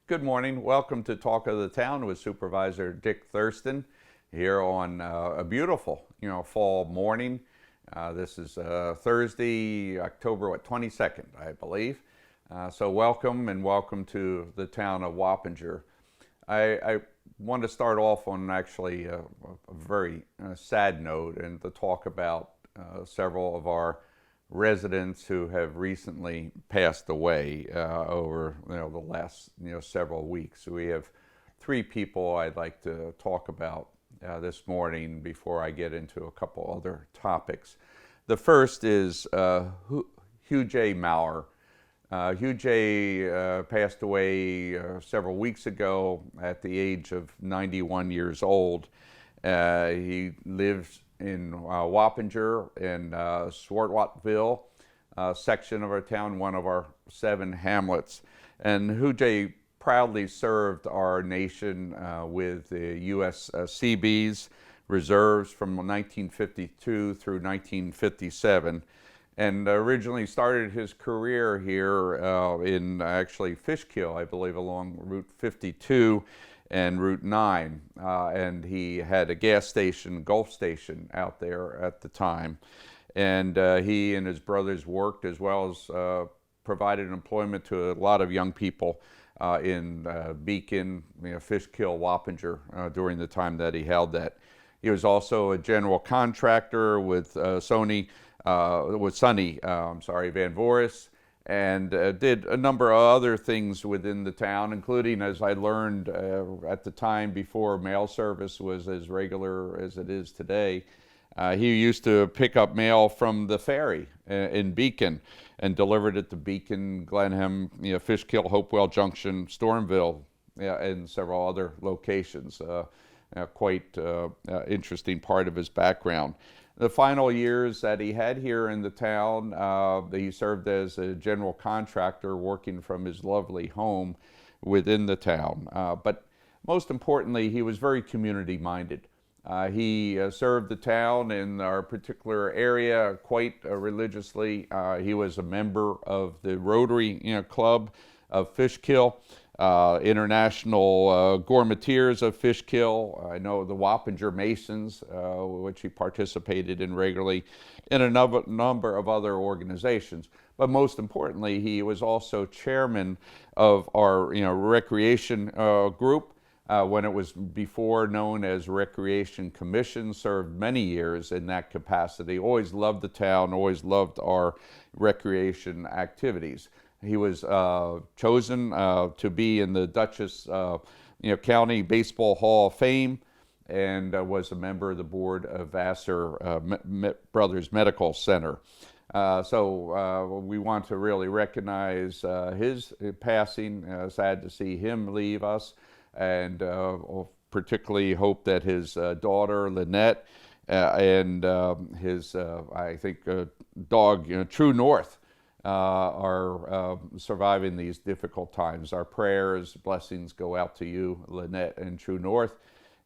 Good morning. Welcome to Talk of the Town with Supervisor Dick Thurston here on a beautiful, fall morning. This is Thursday, October 22nd, I believe. So welcome to the town of Wappinger. I want to start off on actually a very sad note and to talk about several of our residents who have recently passed away over the last several weeks. So we have three people I'd like to talk about this morning before I get into a couple other topics. The first is Hugh J. Maurer. Hugh J. Passed away several weeks ago at the age of 91 years old. He lives in Wappinger in Swartwattville section of our town, one of our 7 hamlets. And Hugh J. proudly served our nation with the U.S. Seabees reserves from 1952 through 1957, and originally started his career here in actually Fishkill, I believe, along Route 52 and Route 9, and he had a gas station, Gulf station out there at the time, and he and his brothers worked as well as provided employment to a lot of young people in Beacon, Fishkill, Wappinger during the time that he held that. He was also a general contractor with Sonny Van Voris, and did a number of other things within the town, including, as I learned at the time before mail service was as regular as it is today, he used to pick up mail from the ferry in Beacon and delivered it to Beacon, Glenham, Fishkill, Hopewell Junction, Stormville, and several other locations. Quite interesting part of his background. The final years that he had here in the town, he served as a general contractor working from his lovely home within the town. But most importantly, he was very community-minded. He served the town in our particular area quite religiously. He was a member of the Rotary Club of Fishkill, International Gourmetiers of Fishkill. I know the Wappinger Masons, which he participated in regularly, and a number of other organizations. But most importantly, he was also chairman of our recreation group, when it was before known as Recreation Commission, served many years in that capacity. Always loved the town, always loved our recreation activities. He was chosen to be in the Dutchess County Baseball Hall of Fame, and was a member of the board of Vassar Brothers Medical Center. So we want to really recognize his passing. Sad to see him leave us, and particularly hope that his daughter Lynette and his I think dog True North are surviving these difficult times. Our prayers, blessings go out to you, Lynette and True North,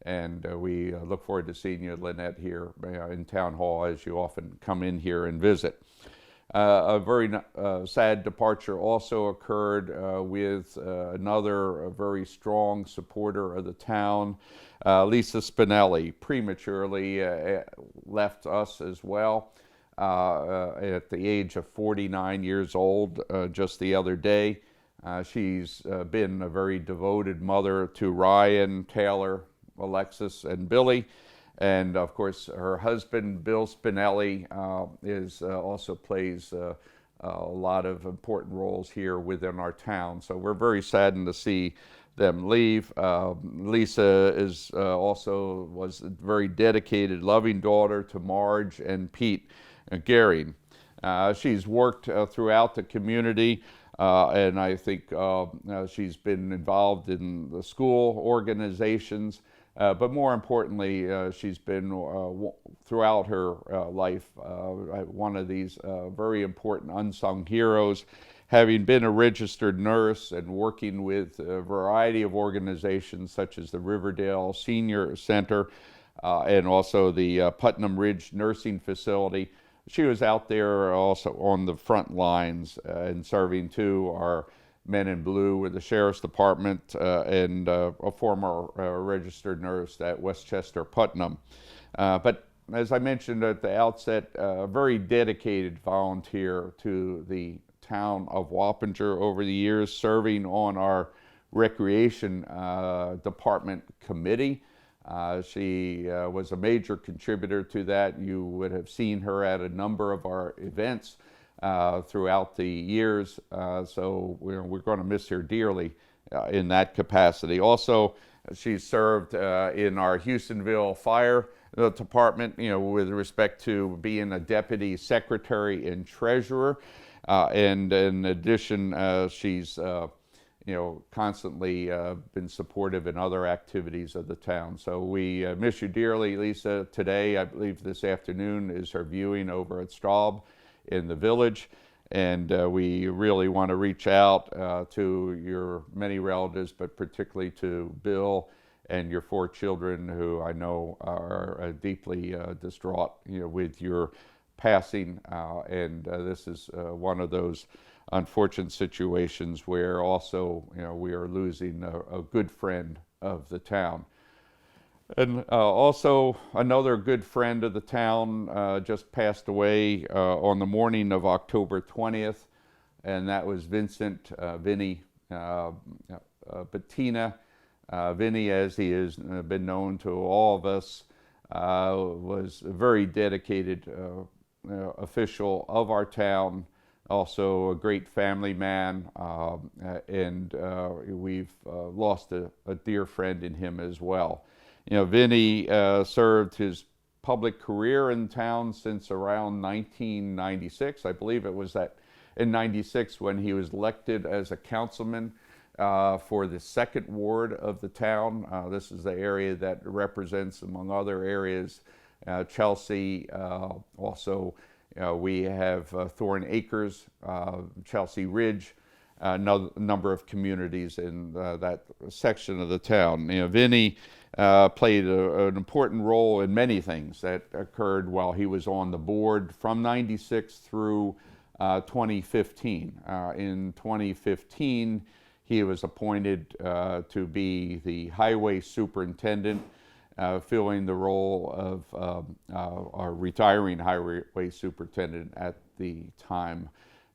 and we look forward to seeing you, Lynette, here in Town Hall as you often come in here and visit. A very sad departure also occurred with another very strong supporter of the town, Lisa Spinelli, prematurely left us as well. At the age of 49 years old just the other day. She's been a very devoted mother to Ryan, Taylor, Alexis, and Billy. And of course, her husband, Bill Spinelli, also plays a lot of important roles here within our town. So we're very saddened to see them leave. Lisa was a very dedicated, loving daughter to Marge and Pete Gehring. She's worked throughout the community, and I think she's been involved in the school organizations, but more importantly, she's been throughout her life one of these very important unsung heroes, having been a registered nurse and working with a variety of organizations such as the Riverdale Senior Center and also the Putnam Ridge Nursing Facility. She was out there also on the front lines and serving too our men in blue with the Sheriff's Department and a former registered nurse at Westchester Putnam. But as I mentioned at the outset, a very dedicated volunteer to the town of Wappinger over the years, serving on our Recreation Department committee. She was a major contributor to that. You would have seen her at a number of our events throughout the years, so we're going to miss her dearly in that capacity. Also, she served in our Houstonville Fire Department, with respect to being a deputy secretary and treasurer, and in addition, she's constantly been supportive in other activities of the town. So we miss you dearly, Lisa. Today, I believe this afternoon, is her viewing over at Straub in the village. And we really want to reach out to your many relatives, but particularly to Bill and your 4 children, who I know are deeply distraught with your passing. And this is one of those unfortunate situations where also we are losing a good friend of the town. And also another good friend of the town just passed away on the morning of October 20th, and that was Vincent Vinny Bettina. Vinny, as he has been known to all of us, was a very dedicated official of our town, also a great family man, and we've lost a dear friend in him as well. Vinny served his public career in town since around 1996. I believe it was in 96 when he was elected as a councilman for the 2nd Ward of the town. This is the area that represents, among other areas, Chelsea. Also, we have Thorn Acres, Chelsea Ridge, a number of communities in that section of the town. Vinny played an important role in many things that occurred while he was on the board from 96 through 2015. In 2015, he was appointed to be the highway superintendent, filling the role of our retiring highway superintendent at the time.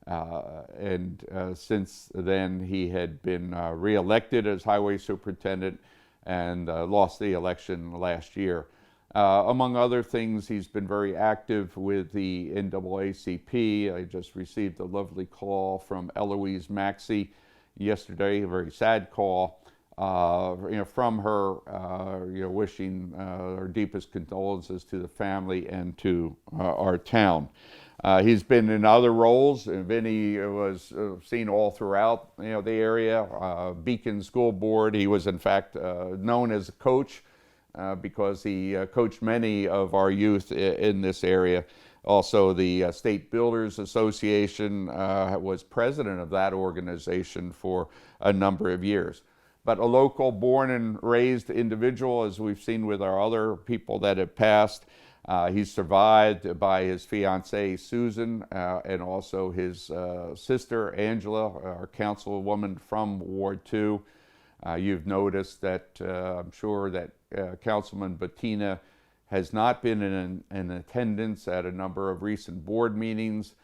And since then, he had been re-elected as highway superintendent and lost the election last year. Among other things, he's been very active with the NAACP. I just received a lovely call from Eloise Maxey yesterday, a very sad call from her, wishing her deepest condolences to the family and to our town. He's been in other roles. Vinny was seen all throughout the area. Beacon School Board, he was in fact known as a coach because he coached many of our youth in this area. Also, the State Builders Association was president of that organization for a number of years. But a local born and raised individual, as we've seen with our other people that have passed. He's survived by his fiancée, Susan, and also his sister, Angela, our councilwoman from Ward 2. You've noticed that, I'm sure that Councilman Bettina has not been in attendance at a number of recent board meetings.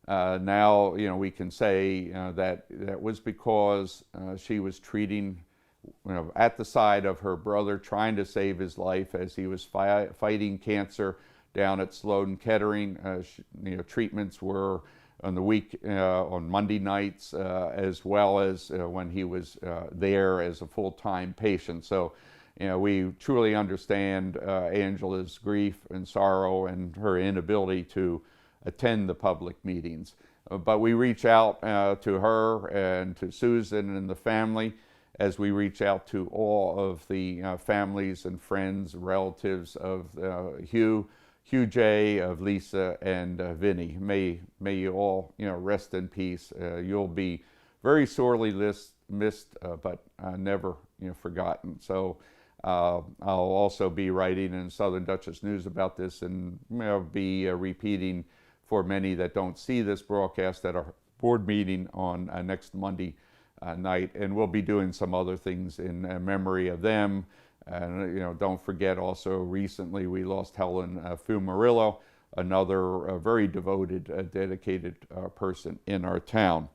Now, we can say that was because she was treating, at the side of her brother, trying to save his life as he was fighting cancer down at Sloan Kettering. Treatments were on the week, on Monday nights, as well as when he was there as a full-time patient. So, we truly understand Angela's grief and sorrow and her inability to attend the public meetings. But we reach out to her and to Susan and the family, as we reach out to all of the families and friends, relatives of Hugh J., of Lisa, and Vinny. May you all rest in peace. You'll be very sorely missed, but never forgotten. So I'll also be writing in Southern Dutchess News about this, and be repeating for many that don't see this broadcast at our board meeting on next Monday night, and we'll be doing some other things in memory of them. And don't forget, also recently we lost Helen Fumarillo, another very devoted, dedicated person in our town.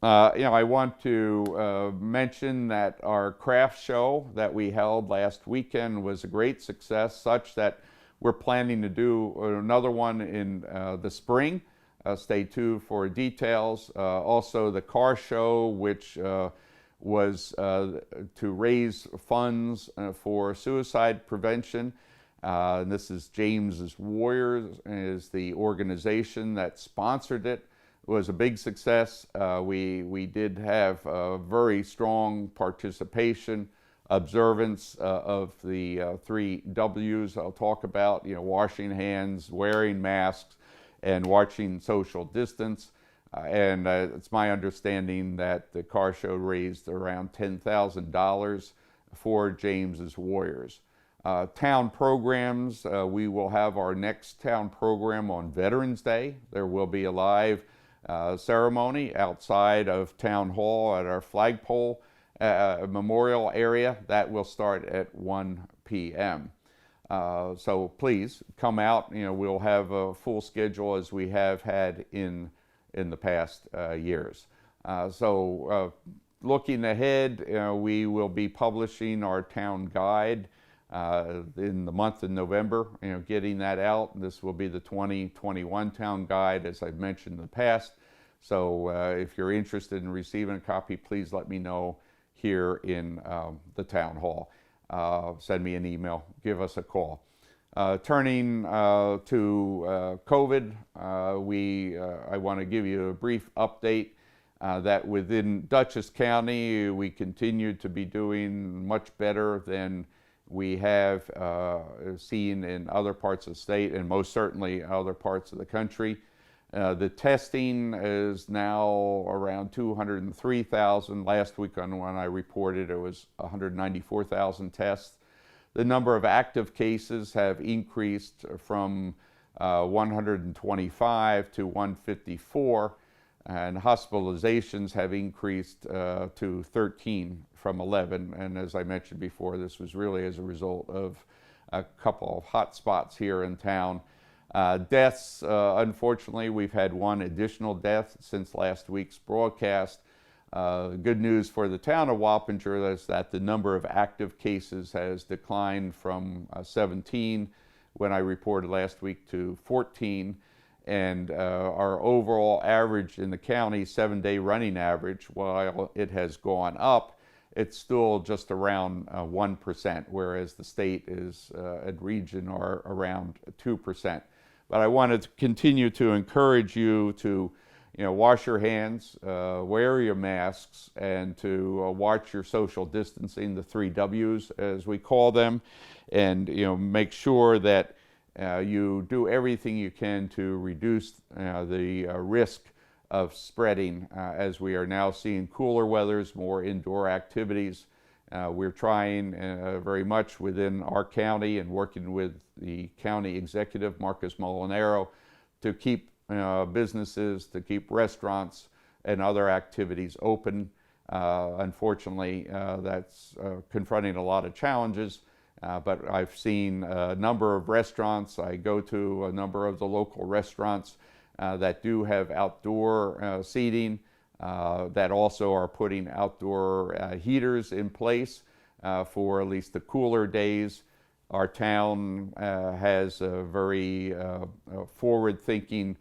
I want to mention that our craft show that we held last weekend was a great success, such that we're planning to do another one in the spring. Stay tuned for details. Also, the car show, which was to raise funds for suicide prevention. And this is James's Warriors, is the organization that sponsored it. It was a big success. We did have very strong participation, observance of the 3 W's I'll talk about, washing hands, wearing masks, and watching social distance. And it's my understanding that the car show raised around $10,000 for James's Warriors. Town programs, we will have our next town program on Veterans Day. There will be a live ceremony outside of Town Hall at our flagpole memorial area. That will start at 1 p.m. So please come out. We'll have a full schedule as we have had in the past years. Looking ahead, we will be publishing our town guide in the month of November, getting that out. This will be the 2021 town guide, as I've mentioned in the past. So if you're interested in receiving a copy, please let me know here in the town hall. Send me an email, give us a call. Turning to COVID, I want to give you a brief update that within Dutchess County, we continue to be doing much better than we have seen in other parts of the state, and most certainly other parts of the country. The testing is now around 203,000. Last week when I reported, it was 194,000 tests. The number of active cases have increased from 125 to 154, and hospitalizations have increased to 13 from 11. And as I mentioned before, this was really as a result of a couple of hot spots here in town. Deaths, unfortunately, we've had 1 additional death since last week's broadcast. Good news for the town of Wappinger is that the number of active cases has declined from 17 when I reported last week to 14. And our overall average in the county, 7-day running average, while it has gone up, it's still just around 1%, whereas the state is and region are around 2%. But I wanted to continue to encourage you to wash your hands, wear your masks, and to watch your social distancing, the 3 W's as we call them, and make sure that you do everything you can to reduce the risk of spreading as we are now seeing cooler weathers, more indoor activities. We're trying very much within our county and working with the county executive, Marcus Molinaro, to keep businesses, to keep restaurants and other activities open. Unfortunately, that's confronting a lot of challenges, but I've seen a number of restaurants. I go to a number of the local restaurants that do have outdoor seating, that also are putting outdoor heaters in place for at least the cooler days. Our town has a very forward-thinking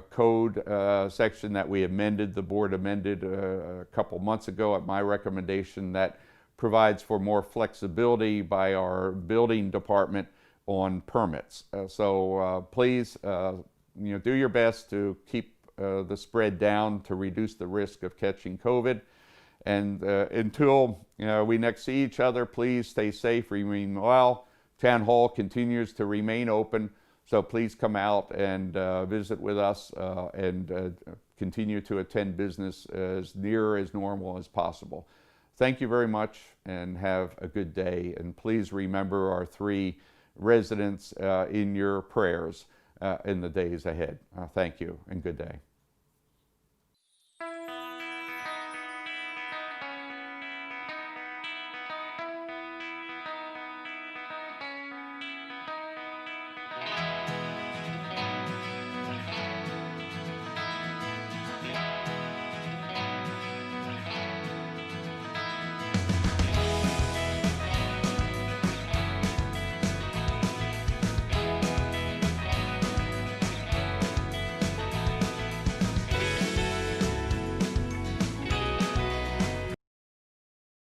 code section that we amended, the board amended a couple months ago at my recommendation, that provides for more flexibility by our building department on permits. So please do your best to keep the spread down to reduce the risk of catching COVID. And until we next see each other, please stay safe, remain well. Town Hall continues to remain open, so please come out and visit with us and continue to attend business as near as normal as possible. Thank you very much and have a good day. And please remember our 3 residents in your prayers in the days ahead. Thank you and good day.